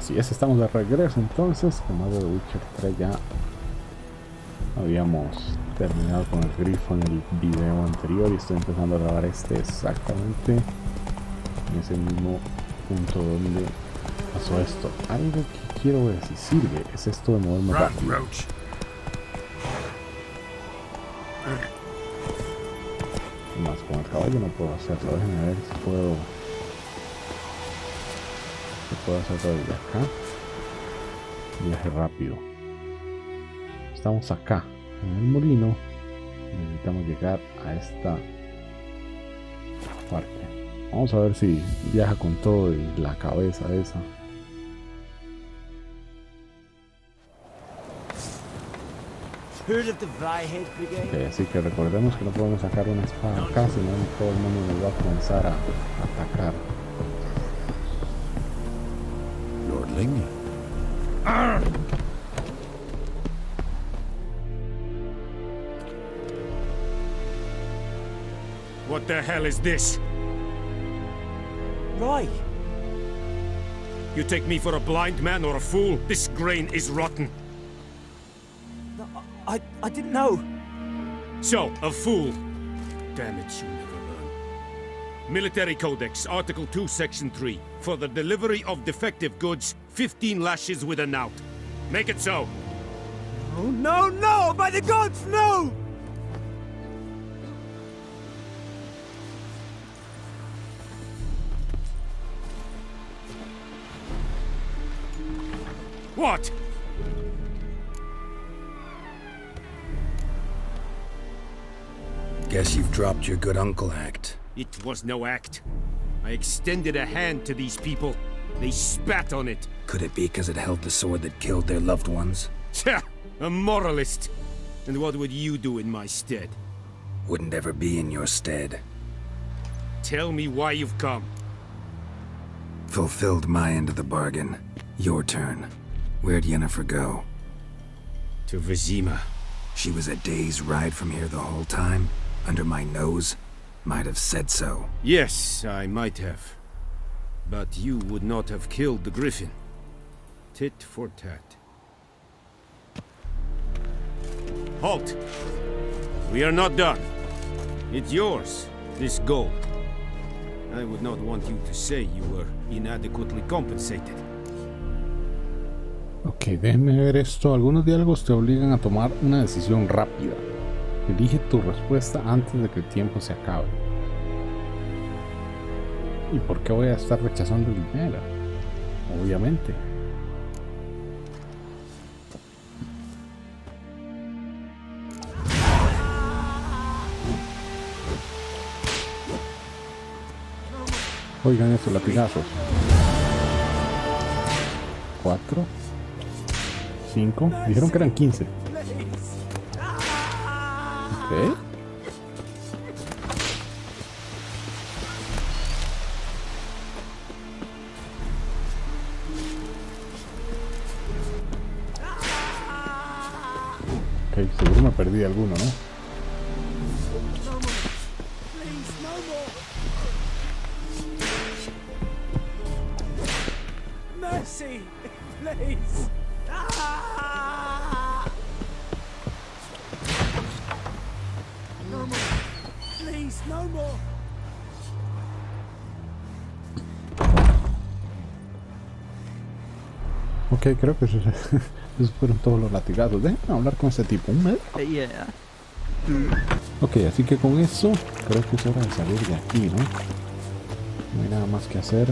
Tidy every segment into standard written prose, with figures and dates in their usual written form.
Así es, estamos de regreso entonces. Como de Witcher 3 ya habíamos terminado con el grifo en el video anterior y estoy empezando a grabar este exactamente en ese mismo punto donde pasó esto. Algo que quiero ver si sirve es esto de moverme rápido. Más con el caballo no puedo hacerlo. Déjenme ver si puedo hacerlo desde acá. Viaje rápido. Estamos acá en el molino. Necesitamos llegar a esta parte. Vamos a ver si viaja con todo y la cabeza esa. Okay, así que recordemos que no podemos sacar una espada acá, sino todo el mundo nos va a comenzar a atacar. Lordling. What the hell is this? Right. You take me for a blind man or a fool? This grain is rotten. No, I didn't know. So, a fool. Damn it, you never learn. Military Codex, Article 2, Section 3. For the delivery of defective goods, 15 lashes with a knout. Make it so. Oh, no, no! By the gods, no! What? Guess you've dropped your good uncle act. It was no act. I extended a hand to these people. They spat on it. Could it be because it held the sword that killed their loved ones? Tja, a moralist. And what would you do in my stead? Wouldn't ever be in your stead. Tell me why you've come. Fulfilled my end of the bargain. Your turn. Where'd Yennefer go? To Vizima. She was a day's ride from here the whole time? Under my nose? Might have said so. Yes, I might have. But you would not have killed the griffin. Tit for tat. Halt! We are not done. It's yours, this gold. I would not want you to say you were inadequately compensated. Ok, déjenme ver esto. Algunos diálogos te obligan a tomar una decisión rápida. Elige tu respuesta antes de que el tiempo se acabe. ¿Y por qué voy a estar rechazando el dinero? Obviamente. Oigan estos latigazos. 4, 5, dijeron que eran 15. Ok. Ok, seguro me perdí alguno, ¿no? Mercy, please. No more. Please, no more. Ok, creo que esos fueron todos los latigazos. Déjenme hablar con este tipo, un médico. Yeah. Ok, así que con eso creo que es hora de salir de aquí, ¿no? No hay nada más que hacer.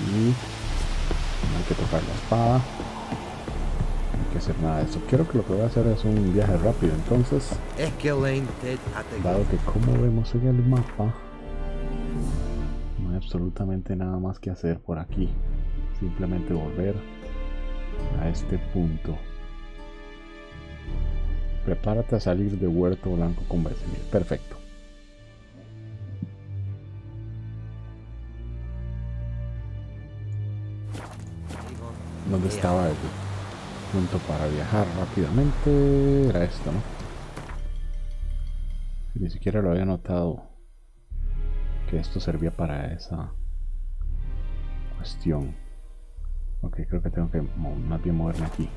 Y no hay que tocar la espada. No hay que hacer nada de eso. Creo que lo que voy a hacer es un viaje rápido. Entonces, dado que como vemos en el mapa, no hay absolutamente nada más que hacer por aquí. Simplemente volver a este punto. Prepárate a salir de Huerto Blanco con Vesemir. Perfecto. ¿Dónde estaba el punto para viajar rápidamente? Era esto, ¿no? Ni siquiera lo había notado que esto servía para esa Cuestión. Ok, creo que tengo que más bien moverme aquí.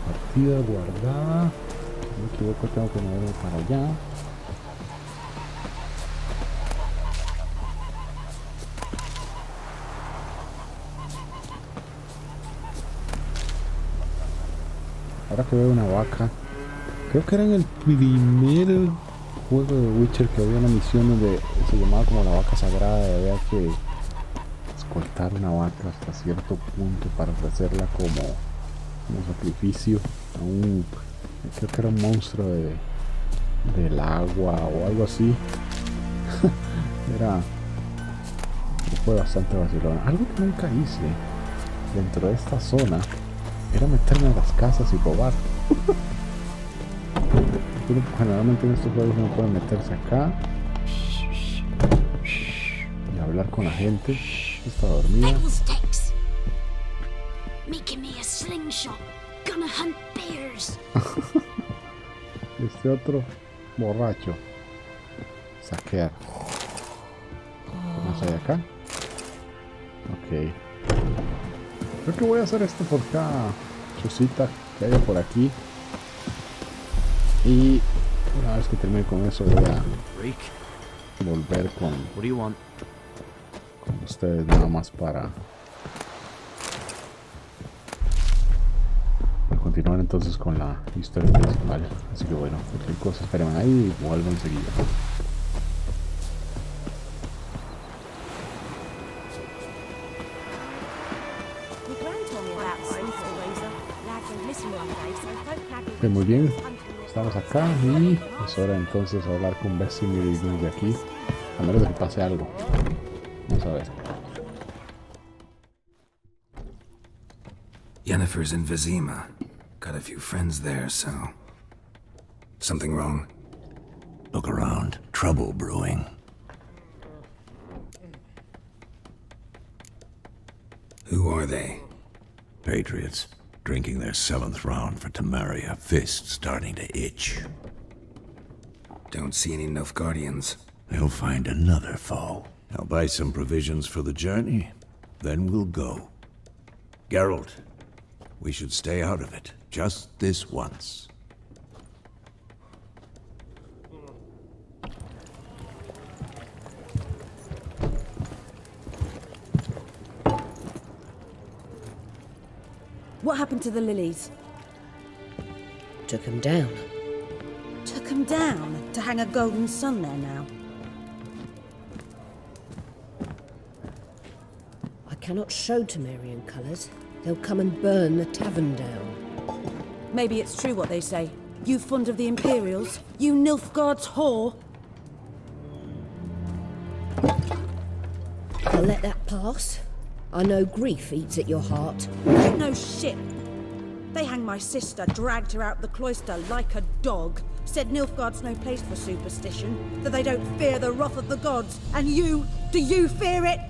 Partida guardada. Si no me equivoco, tengo que moverme para allá. Ahora que veo una vaca, creo que era en el primer juego de Witcher que había una misión donde se llamaba como la vaca sagrada y había que escoltar una vaca hasta cierto punto para ofrecerla como sacrificio a un, creo que era un monstruo del agua o algo así. Fue bastante vacilón. Algo que nunca hice dentro de esta zona era meterme a las casas y robar. Generalmente en estos juegos uno puede meterse acá y hablar con la gente. Está dormida. Este otro borracho. Saquear. ¿Qué más hay acá? Ok. Creo que voy a hacer esto por cada chocita que haya por aquí. Y una vez que termine con eso voy a volver con ustedes nada más para continuar entonces con la historia principal. Así que bueno, cualquier cosa esperen ahí y vuelvo enseguida. Muy bien, estamos acá y es hora entonces de hablar con Vesemir y de aquí, a menos de que pase algo. Vamos a ver. Yennefer's in Vizima. Got a few friends there, so... Something wrong? Look around. Trouble brewing. Who are they? Patriots. Drinking their 7th round for Temeria. Fists starting to itch. Don't see any Nilfgaardians. They'll find another foe. I'll buy some provisions for the journey. Then we'll go. Geralt, we should stay out of it. Just this once. What happened to the lilies? Took him down. Took them down to hang a golden sun there now. I cannot show Temerian colours. They'll come and burn the tavern down. Maybe it's true what they say. You fond of the Imperials? You Nilfgaard's whore? I'll let that pass. I know grief eats at your heart. You know shit. They hanged my sister, dragged her out the cloister like a dog. Said Nilfgaard's no place for superstition, that they don't fear the wrath of the gods. And you, do you fear it?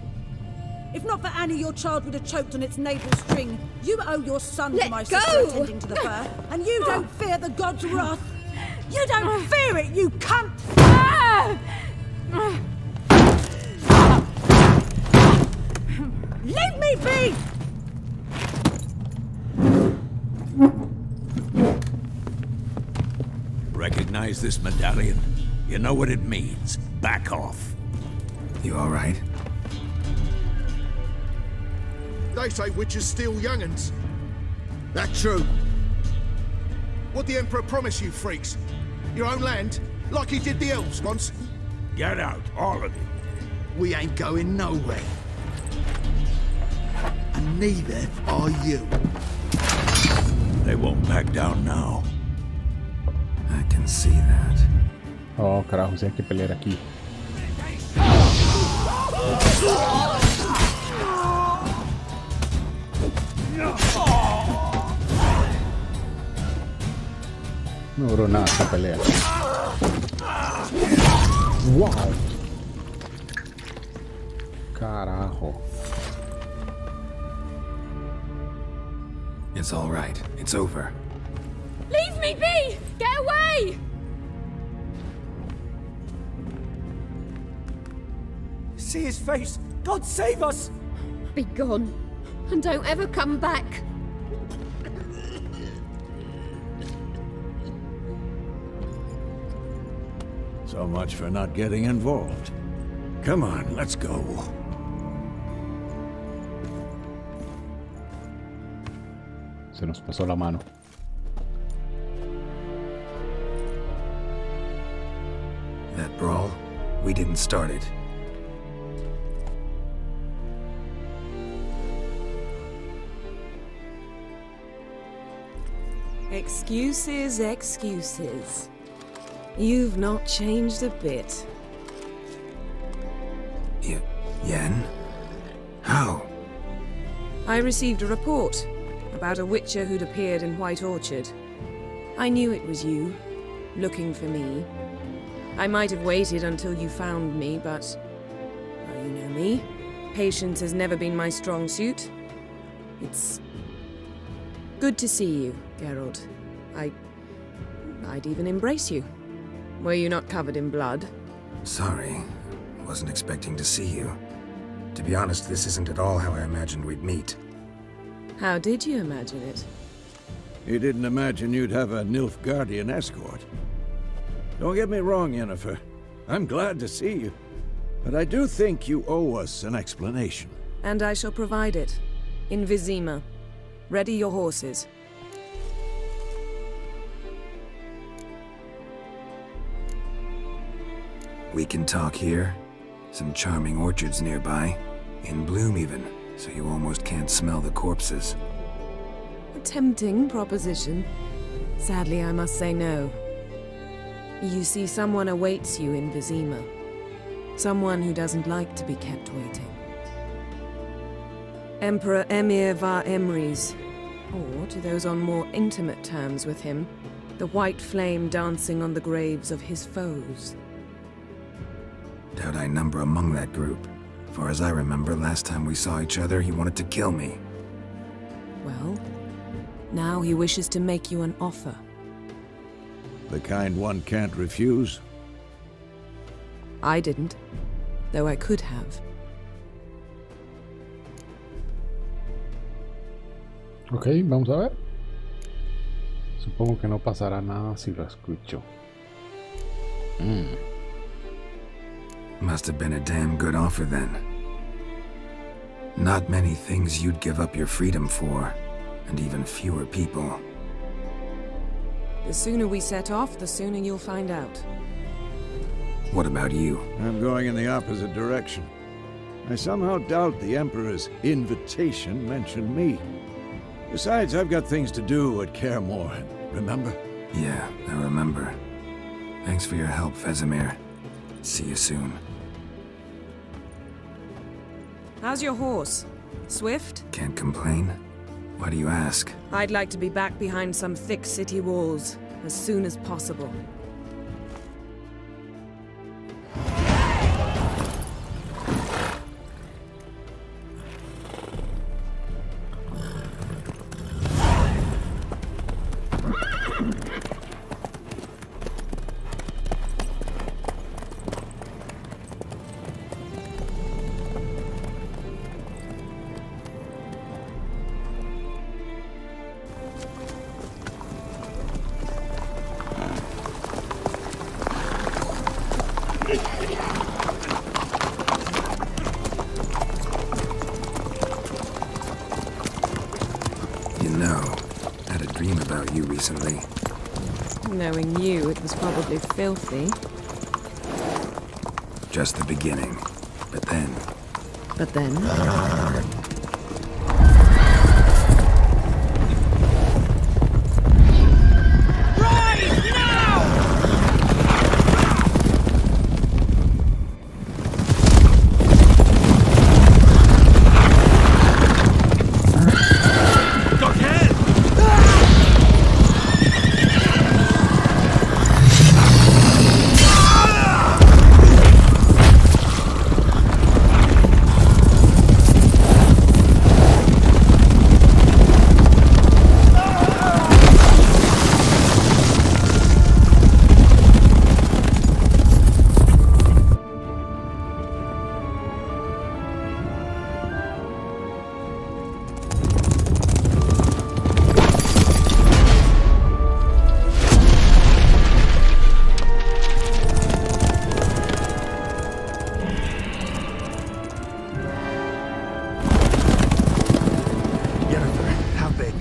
If not for Annie, your child would have choked on its navel string. You owe your son to my sister attending to the birth, and you don't fear the gods' wrath. You don't fear it, you cunt! Leave me be! Recognize this medallion? You know what it means. Back off. You all right? They say witches steal young'uns. That true? What the Emperor promise you, freaks? Your own land? Like he did the elves once? Get out, all of you. We ain't going nowhere. And neither are you. They won't back down now. I can see that. Oh, carajo, si hay que pelear aquí. No duró nada esta pelea. Wow. Carajo. It's all right. It's over. Leave me be! Get away! See his face! God save us! Be gone, and don't ever come back. So much for not getting involved. Come on, let's go. Se nos pasó la mano. That brawl, we didn't start it. Excuses, excuses. You've not changed a bit. Yen? How? I received a report about a witcher who'd appeared in White Orchard. I knew it was you, looking for me. I might have waited until you found me, but... well, you know me. Patience has never been my strong suit. It's... good to see you, Geralt. I'd even embrace you. Were you not covered in blood? Sorry. Wasn't expecting to see you. To be honest, this isn't at all how I imagined we'd meet. How did you imagine it? You didn't imagine you'd have a Nilfgaardian escort. Don't get me wrong, Yennefer. I'm glad to see you. But I do think you owe us an explanation. And I shall provide it. In Vizima. Ready your horses. We can talk here. Some charming orchards nearby. In bloom even, so you almost can't smell the corpses. A tempting proposition. Sadly, I must say no. You see, someone awaits you in Vizima. Someone who doesn't like to be kept waiting. Emperor Emir var Emrys. Or, to those on more intimate terms with him, the white flame dancing on the graves of his foes. Doubt I number among that group. Far as I remember, last time we saw each other, he wanted to kill me. Well, now he wishes to make you an offer. The kind one can't refuse. I didn't, though I could have. Ok, vamos a ver. Supongo que no pasará nada si lo escucho. Must have been a damn good offer then. Not many things you'd give up your freedom for, and even fewer people. The sooner we set off, the sooner you'll find out. What about you? I'm going in the opposite direction. I somehow doubt the Emperor's invitation mentioned me. Besides, I've got things to do at Kaer Morhen, remember? Yeah, I remember. Thanks for your help, Vesemir. See you soon. How's your horse? Swift? Can't complain. Why do you ask? I'd like to be back behind some thick city walls as soon as possible. Recently. Knowing you, it was probably filthy. Just the beginning. But then... But then?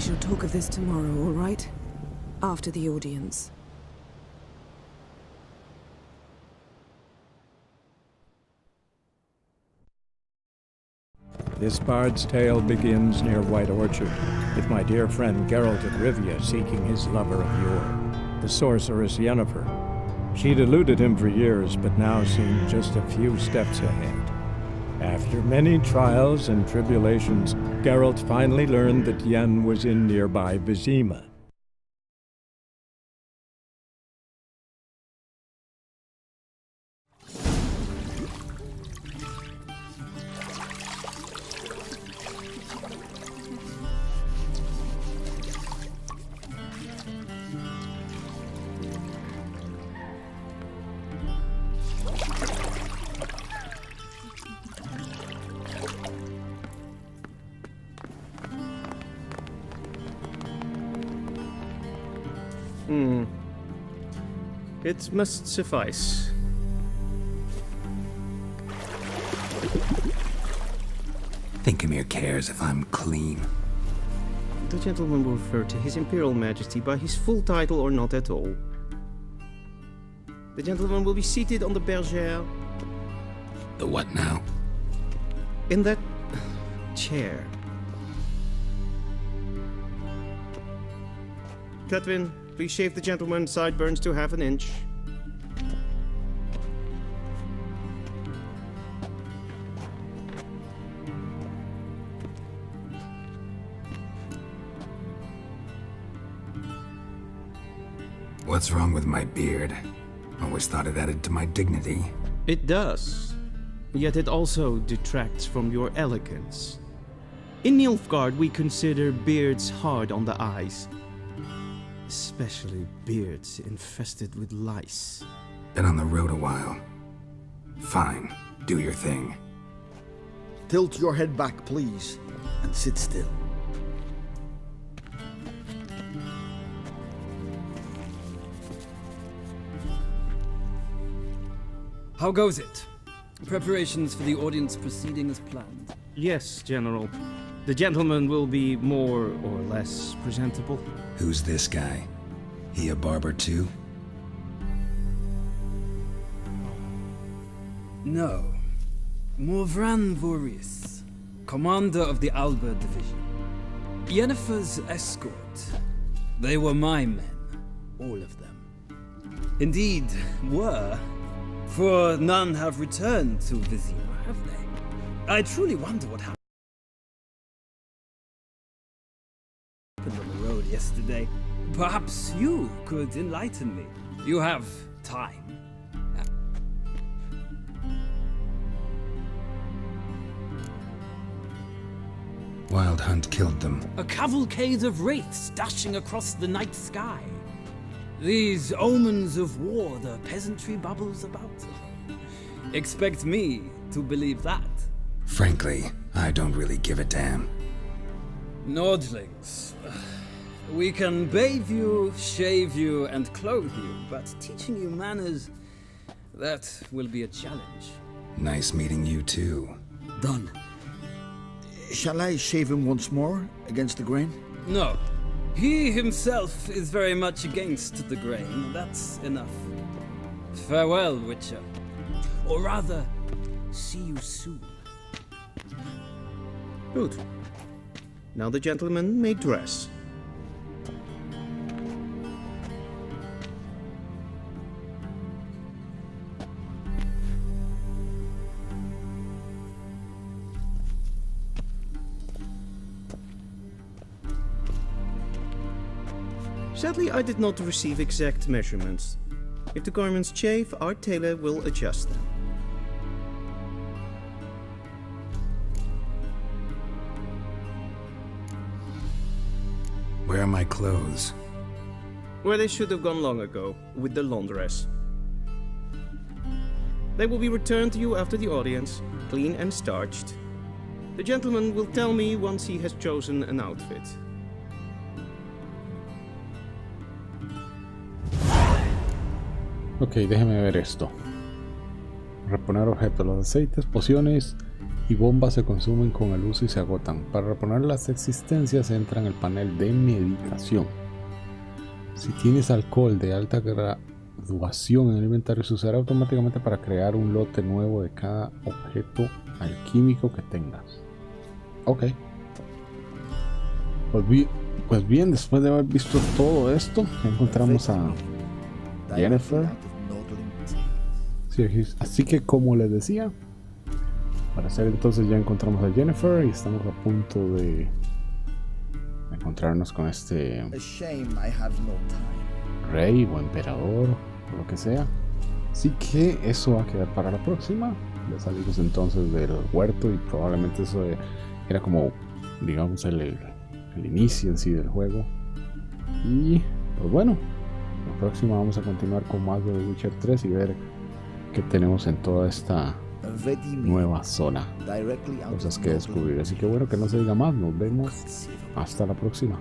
shall talk of this tomorrow, all right? After the audience. This bard's tale begins near White Orchard, with my dear friend Geralt of Rivia seeking his lover of yore, the sorceress Yennefer. She'd eluded him for years, but now seemed just a few steps ahead. After many trials and tribulations, Geralt finally learned that Yen was in nearby Vizima. It must suffice. Thinkamere cares if I'm clean. The gentleman will refer to His Imperial Majesty by his full title or not at all. The gentleman will be seated on the bergère. The what now? In that chair. Catwin, please shave the gentleman's sideburns to half an inch. What's wrong with my beard? Always thought it added to my dignity. It does. Yet it also detracts from your elegance. In Nilfgaard, we consider beards hard on the eyes. Especially beards infested with lice. Been on the road a while. Fine, do your thing. Tilt your head back, please, and sit still. How goes it? Preparations for the audience proceeding as planned? Yes, General. The gentleman will be more or less presentable. Who's this guy? He a barber too? No. Morvran Voris, commander of the Alba Division. Yennefer's escort. They were my men. All of them. Indeed, were. For none have returned to Vizima, have they? I truly wonder what happened on the road yesterday. Perhaps you could enlighten me. You have time. Wild Hunt killed them. A cavalcade of wraiths dashing across the night sky. These omens of war the peasantry bubbles about. Expect me to believe that. Frankly, I don't really give a damn. Nordlings. We can bathe you, shave you, and clothe you, but teaching you manners, that will be a challenge. Nice meeting you too. Done. Shall I shave him once more, against the grain? No. He himself is very much against the grain. That's enough. Farewell, Witcher. Or rather, see you soon. Good. Now the gentleman may dress. Sadly, I did not receive exact measurements. If the garments chafe, our tailor will adjust them. Where are my clothes? Where they should have gone long ago, with the laundress. They will be returned to you after the audience, clean and starched. The gentleman will tell me once he has chosen an outfit. Ok, déjeme ver esto. Reponer objetos, los aceites, pociones y bombas se consumen con el uso y se agotan. Para reponer las existencias entra en el panel de meditación. Si tienes alcohol de alta graduación en el inventario, se usará automáticamente para crear un lote nuevo de cada objeto alquímico que tengas. Ok. Pues bien, después de haber visto todo esto, encontramos a Yennefer. Sí, así que como les decía, para hacer entonces ya encontramos a Yennefer y estamos a punto de encontrarnos con este rey o emperador o lo que sea. Así que eso va a quedar para la próxima. Ya salimos entonces del huerto y probablemente eso era como, digamos, el inicio en sí del juego. Y pues bueno, la próxima vamos a continuar con más de The Witcher 3 y ver qué tenemos en toda esta nueva zona, cosas que descubrir. Así que bueno, que no se diga más, nos vemos hasta la próxima.